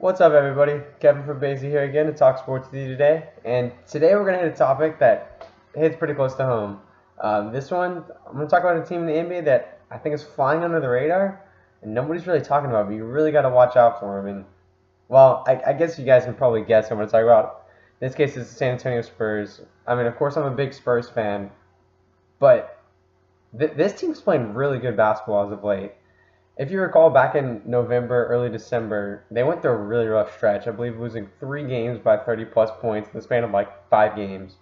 What's up, everybody? Kevin from Basie here again to talk sports with you today. And today we're going to hit a topic that hits pretty close to home. This one, I'm going to talk about a team in the NBA that I think is flying under the radar and nobody's really talking about, but you really got to watch out for them. And, well, I guess you guys can probably guess what I'm going to talk about. In this case, it's the San Antonio Spurs. I mean, of course, I'm a big Spurs fan, but this team's playing really good basketball as of late. If you recall, back in November, early December, they went through a really rough stretch. I believe losing 3 games by 30 plus points in the span of like 5 games.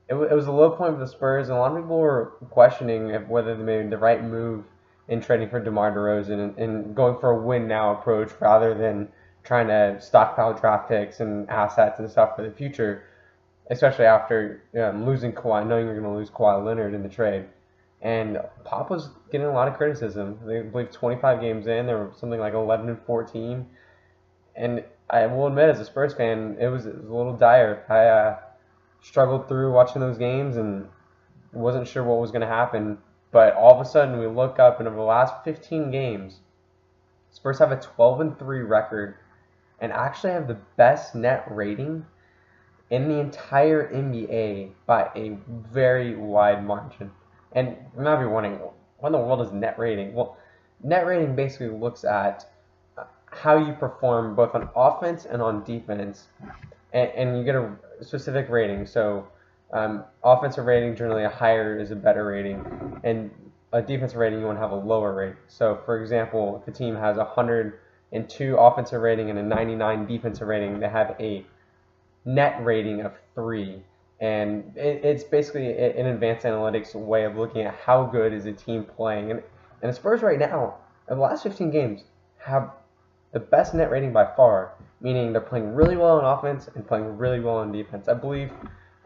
It was a low point for the Spurs, and a lot of people were questioning whether they made the right move in trading for DeMar DeRozan and going for a win now approach rather than trying to stockpile draft picks and assets and stuff for the future, especially after losing Kawhi, knowing you're going to lose Kawhi Leonard in the trade. And Pop was getting a lot of criticism. I believe 25 games in, there were something like 11-14. And I will admit, as a Spurs fan, it was a little dire. I struggled through watching those games and wasn't sure what was going to happen. But all of a sudden, we look up, and over the last 15 games, Spurs have a 12-3 record and actually have the best net rating in the entire NBA by a very wide margin. And you might be wondering, what in the world is net rating? Well, net rating basically looks at how you perform both on offense and on defense, and you get a specific rating. So, offensive rating, generally a higher is a better rating, and a defensive rating, you want to have a lower rating. So, for example, if a team has a 102 offensive rating and a 99 defensive rating, they have a net rating of 3. And it's basically an advanced analytics way of looking at how good is a team playing. And the Spurs right now, in the last 15 games, have the best net rating by far, meaning they're playing really well on offense and playing really well on defense. I believe,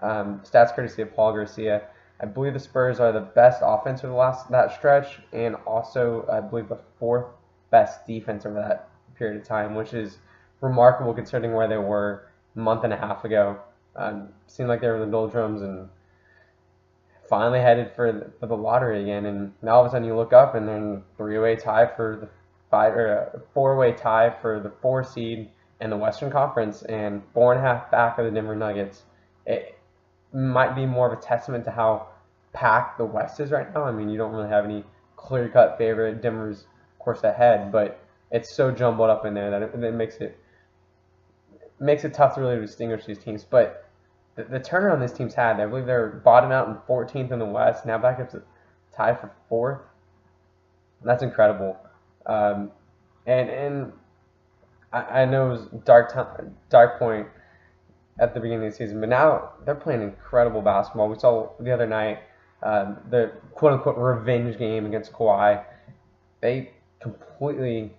stats courtesy of Paul Garcia, I believe the Spurs are the best offense over that stretch, and also I believe the 4th best defense over that period of time, which is remarkable considering where they were a month and a half ago. Seemed like they were in the doldrums and finally headed for the lottery again. And now all of a sudden you look up and they're in a 3-way tie for the 4-way tie for the 4 seed in the Western Conference and 4.5 back of the Denver Nuggets. It might be more of a testament to how packed the West is right now. I mean, you don't really have any clear-cut favorite. Denver's, of course, ahead, but it's so jumbled up in there that it makes it tough to really distinguish these teams. But the turnaround this team's had, I believe they're bottom out in 14th in the West, now back up to tie for 4th. That's incredible. And I know it was dark point at the beginning of the season, but now they're playing incredible basketball. We saw the other night the quote-unquote revenge game against Kawhi. They completely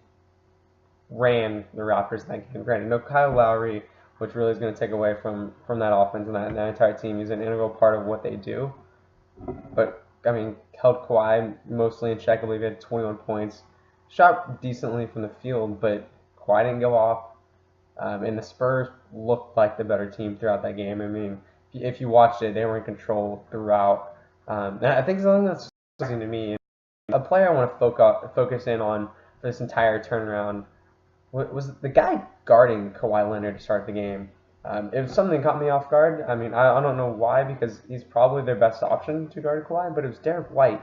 ran the Raptors in that game. Granted, no Kyle Lowry, which really is going to take away from that offense and that entire team. He's an integral part of what they do. But, I mean, held Kawhi mostly in check. I believe he had 21 points. Shot decently from the field, but Kawhi didn't go off. And the Spurs looked like the better team throughout that game. I mean, if you watched it, they were in control throughout. And I think something that's interesting to me, a player I want to focus in on for this entire turnaround was the guy guarding Kawhi Leonard to start the game. It was something that caught me off guard. I mean, I don't know why, because he's probably their best option to guard Kawhi, but it was Derek White.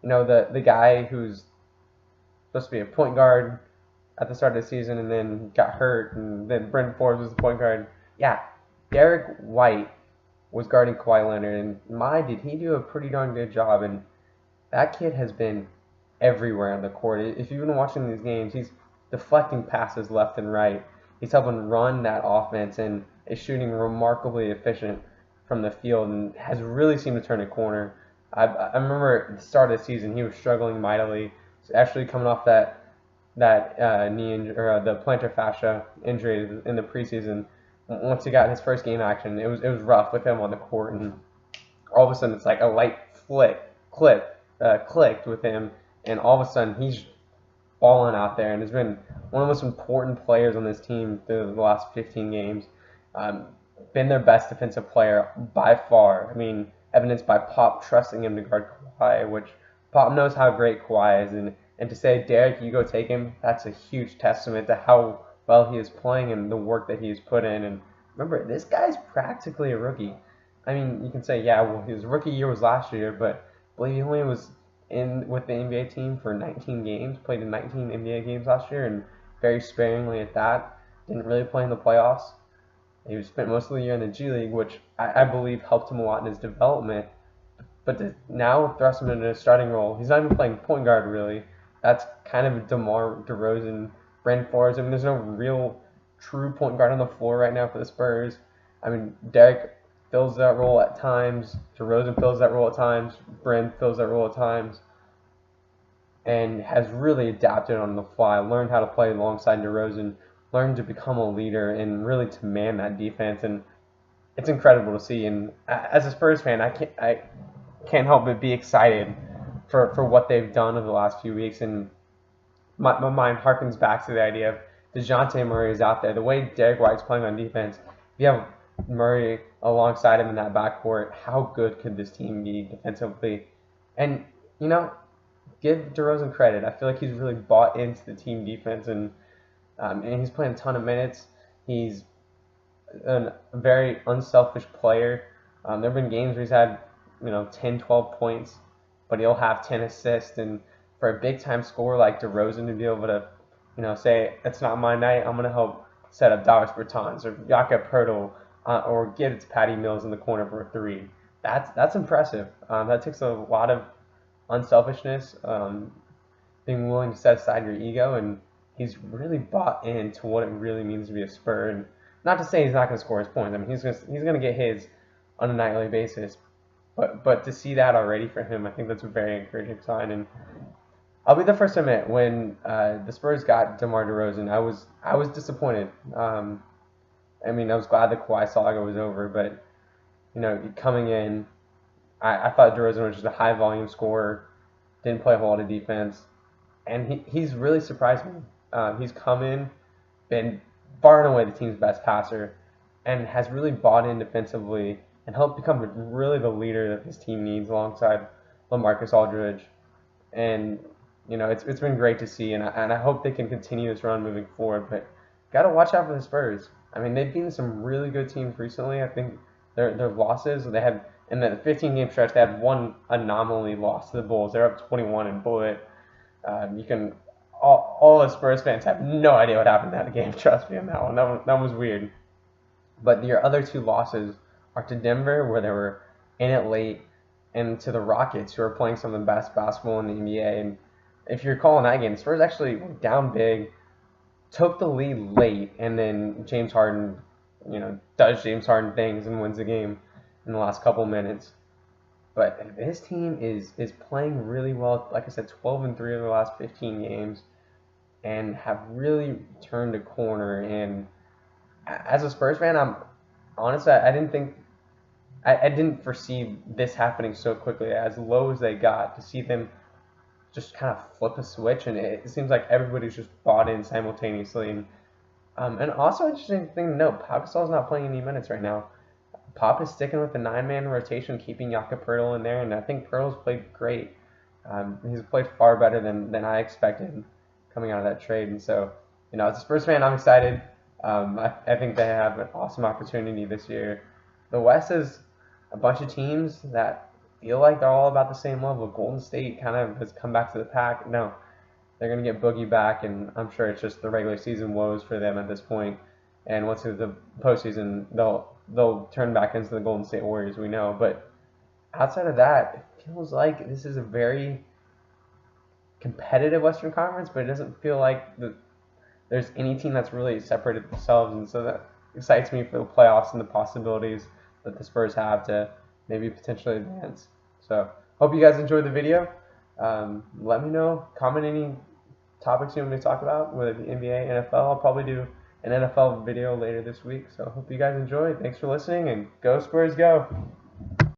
You know, the guy who's supposed to be a point guard at the start of the season and then got hurt, and then Brandon Forbes was the point guard. Yeah, Derek White was guarding Kawhi Leonard, and did he do a pretty darn good job. And that kid has been everywhere on the court. If you've been watching these games, he's deflecting passes left and right. He's helping run that offense and is shooting remarkably efficient from the field and has really seemed to turn a corner. I remember at the start of the season he was struggling mightily. He's actually coming off that knee injury, or the plantar fascia injury in the preseason. Once he got his first game action, it was rough with him on the court, and all of a sudden it's like a light clicked with him, and all of a sudden he's balling out there and has been one of the most important players on this team through the last 15 games. Been their best defensive player by far. I mean, evidenced by Pop trusting him to guard Kawhi, which Pop knows how great Kawhi is, and to say, Derek, you go take him, that's a huge testament to how well he is playing and the work that he's put in. And remember, this guy's practically a rookie. I mean, you can say, yeah, well, his rookie year was last year, but I believe he only was in with the NBA team for 19 games, played in 19 NBA games last year, and very sparingly at that. Didn't really play in the playoffs. He spent most of the year in the G League, which I believe helped him a lot in his development. But to now thrust him into a starting role, he's not even playing point guard really. That's kind of DeMar DeRozan, Bryn Forbes. I mean, there's no real true point guard on the floor right now for the Spurs. I mean, Derek fills that role at times. DeRozan fills that role at times. Bryn fills that role at times. And has really adapted on the fly, learned how to play alongside DeRozan, learned to become a leader, and really to man that defense. And it's incredible to see. And as a Spurs fan, I can't help but be excited for what they've done over the last few weeks. And my mind harkens back to the idea of DeJounte Murray is out there. The way Derek White's playing on defense, if you have Murray alongside him in that backcourt, how good could this team be defensively? And, you know, give DeRozan credit. I feel like he's really bought into the team defense, and he's playing a ton of minutes. He's a very unselfish player. There have been games where he's had 10, 12 points, but he'll have 10 assists. And for a big-time scorer like DeRozan to be able to, say, it's not my night, I'm going to help set up Davis Bertans or Jakob Poeltl, or get it to Patty Mills in the corner for a three. That's impressive. That takes a lot of unselfishness, being willing to set aside your ego, and he's really bought into what it really means to be a Spur. And not to say he's not going to score his points. I mean, he's going to get his on a nightly basis. But to see that already for him, I think that's a very encouraging sign. And I'll be the first to admit, when the Spurs got DeMar DeRozan, I was disappointed. I mean, I was glad the Kawhi saga was over, but coming in, I thought DeRozan was just a high volume scorer, didn't play a whole lot of defense, and he's really surprised me. He's come in, been far and away the team's best passer, and has really bought in defensively and helped become really the leader that this team needs alongside LaMarcus Aldridge. And it's been great to see, and I hope they can continue this run moving forward. But gotta watch out for the Spurs. I mean, they've beaten some really good teams recently. I think their losses, they had in the 15-game stretch, they had one anomaly loss to the Bulls. They're up 21 and blew it. All the Spurs fans have no idea what happened in that game. Trust me on that one. That was weird. But your other two losses are to Denver, where they were in it late, and to the Rockets, who are playing some of the best basketball in the NBA. And if you recall in that game, the Spurs actually went down big, took the lead late, and then James Harden, does James Harden things and wins the game in the last couple minutes. But this team is playing really well. Like I said, 12-3 over the last 15 games, and have really turned a corner. And as a Spurs fan, I'm honestly, I didn't foresee this happening so quickly. As low as they got, to see them just kind of flip a switch, and it seems like everybody's just bought in simultaneously. And also interesting thing to note, Pau Gasol's not playing any minutes right now. Pop is sticking with the 9-man rotation, keeping Jakob Poeltl in there, and I think Poeltl's played great. He's played far better than I expected coming out of that trade. And so, as a Spurs fan, I'm excited. I think they have an awesome opportunity this year. The West is a bunch of teams that feel like they're all about the same level. Golden State kind of has come back to the pack. No, they're going to get Boogie back, and I'm sure it's just the regular season woes for them at this point. And once it's the postseason, they'll turn back into the Golden State Warriors, we know. But outside of that, it feels like this is a very competitive Western Conference, but it doesn't feel like there's any team that's really separated themselves. And so that excites me for the playoffs and the possibilities that the Spurs have to maybe potentially advance. So hope you guys enjoyed the video. Let me know, comment any topics you want me to talk about, whether it be NBA, NFL. I'll probably do an NFL video later this week. So hope you guys enjoy. Thanks for listening, and go Spurs go!